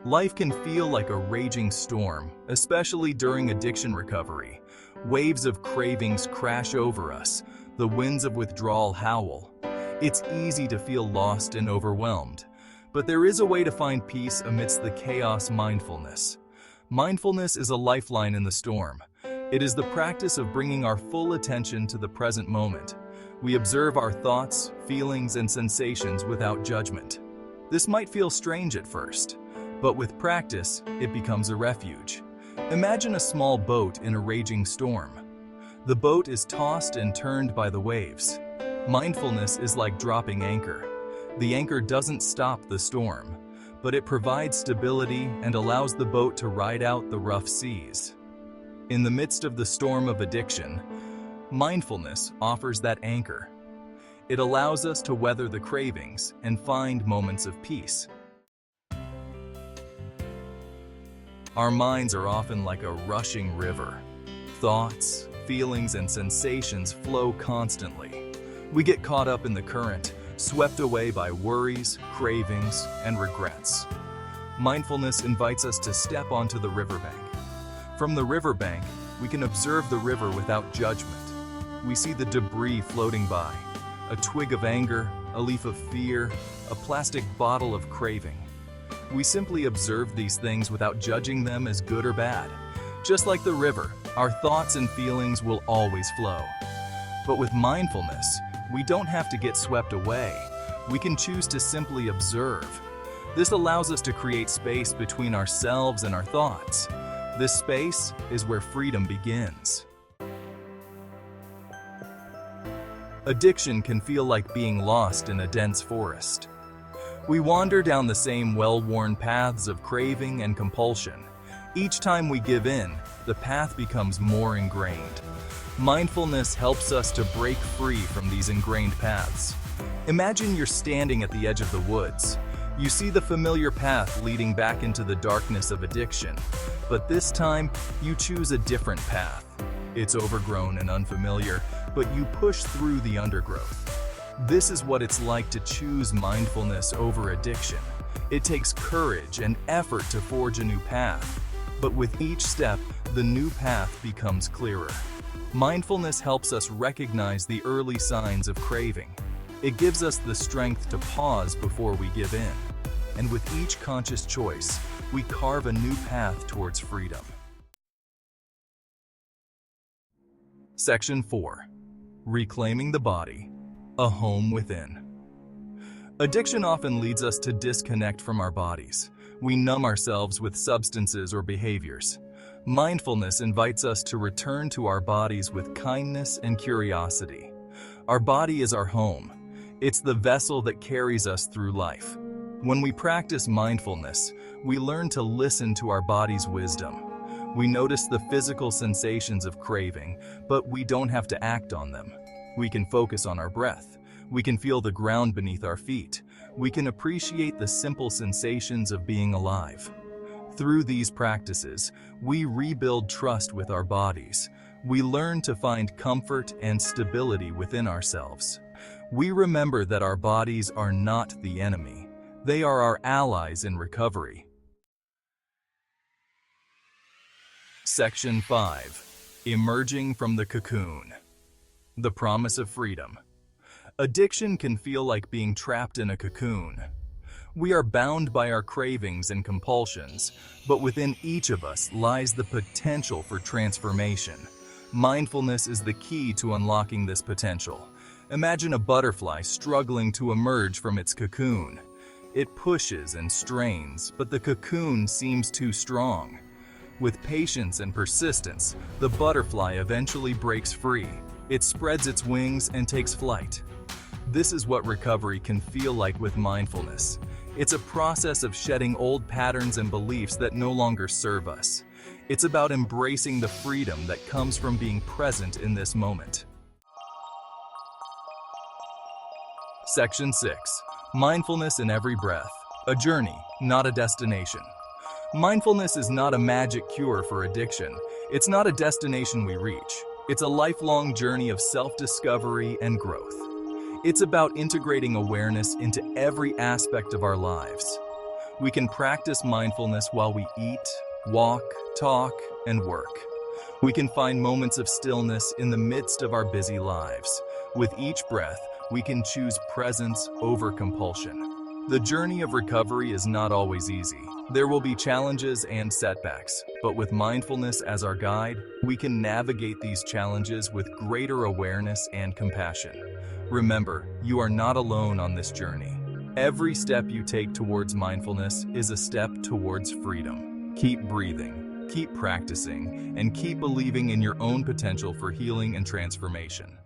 Life can feel like a raging storm, especially during addiction recovery. Waves of cravings crash over us, the winds of withdrawal howl. It's easy to feel lost and overwhelmed. But there is a way to find peace amidst the chaos: mindfulness. Mindfulness is a lifeline in the storm. It is the practice of bringing our full attention to the present moment. We observe our thoughts, feelings, and sensations without judgment. This might feel strange at first, but with practice, it becomes a refuge. Imagine a small boat in a raging storm. The boat is tossed and turned by the waves. Mindfulness is like dropping anchor. The anchor doesn't stop the storm, but it provides stability and allows the boat to ride out the rough seas. In the midst of the storm of addiction, mindfulness offers that anchor. It allows us to weather the cravings and find moments of peace. Our minds are often like a rushing river. Thoughts, feelings, and sensations flow constantly. We get caught up in the current, swept away by worries, cravings, and regrets. Mindfulness invites us to step onto the riverbank. From the riverbank, we can observe the river without judgment. We see the debris floating by, a twig of anger, a leaf of fear, a plastic bottle of craving. We simply observe these things without judging them as good or bad. Just like the river, our thoughts and feelings will always flow. But with mindfulness, we don't have to get swept away. We can choose to simply observe. This allows us to create space between ourselves and our thoughts. This space is where freedom begins. Addiction can feel like being lost in a dense forest. We wander down the same well-worn paths of craving and compulsion. Each time we give in, the path becomes more ingrained. Mindfulness helps us to break free from these ingrained paths. Imagine you're standing at the edge of the woods. You see the familiar path leading back into the darkness of addiction, but this time you choose a different path. It's overgrown and unfamiliar, but you push through the undergrowth. This is what it's like to choose mindfulness over addiction. It takes courage and effort to forge a new path, but with each step, the new path becomes clearer. Mindfulness helps us recognize the early signs of craving. It gives us the strength to pause before we give in. And with each conscious choice, we carve a new path towards freedom. Section 4. Reclaiming the body. A home within. Addiction often leads us to disconnect from our bodies. We numb ourselves with substances or behaviors. Mindfulness invites us to return to our bodies with kindness and curiosity. Our body is our home. It's the vessel that carries us through life. When we practice mindfulness, we learn to listen to our body's wisdom. We notice the physical sensations of craving, but we don't have to act on them. We can focus on our breath. We can feel the ground beneath our feet. We can appreciate the simple sensations of being alive. Through these practices, we rebuild trust with our bodies. We learn to find comfort and stability within ourselves. We remember that our bodies are not the enemy. They are our allies in recovery. Section 5. Emerging from the cocoon. The promise of freedom. Addiction can feel like being trapped in a cocoon. We are bound by our cravings and compulsions, but within each of us lies the potential for transformation. Mindfulness is the key to unlocking this potential. Imagine a butterfly struggling to emerge from its cocoon. It pushes and strains, but the cocoon seems too strong. With patience and persistence, the butterfly eventually breaks free. It spreads its wings and takes flight. This is what recovery can feel like with mindfulness. It's a process of shedding old patterns and beliefs that no longer serve us. It's about embracing the freedom that comes from being present in this moment. Section 6. Mindfulness in every breath. A journey, not a destination. Mindfulness is not a magic cure for addiction. It's not a destination we reach. It's a lifelong journey of self-discovery and growth. It's about integrating awareness into every aspect of our lives. We can practice mindfulness while we eat, walk, talk, and work. We can find moments of stillness in the midst of our busy lives. With each breath, we can choose presence over compulsion. The journey of recovery is not always easy. There will be challenges and setbacks, but with mindfulness as our guide, we can navigate these challenges with greater awareness and compassion. Remember, you are not alone on this journey. Every step you take towards mindfulness is a step towards freedom. Keep breathing, keep practicing, and keep believing in your own potential for healing and transformation.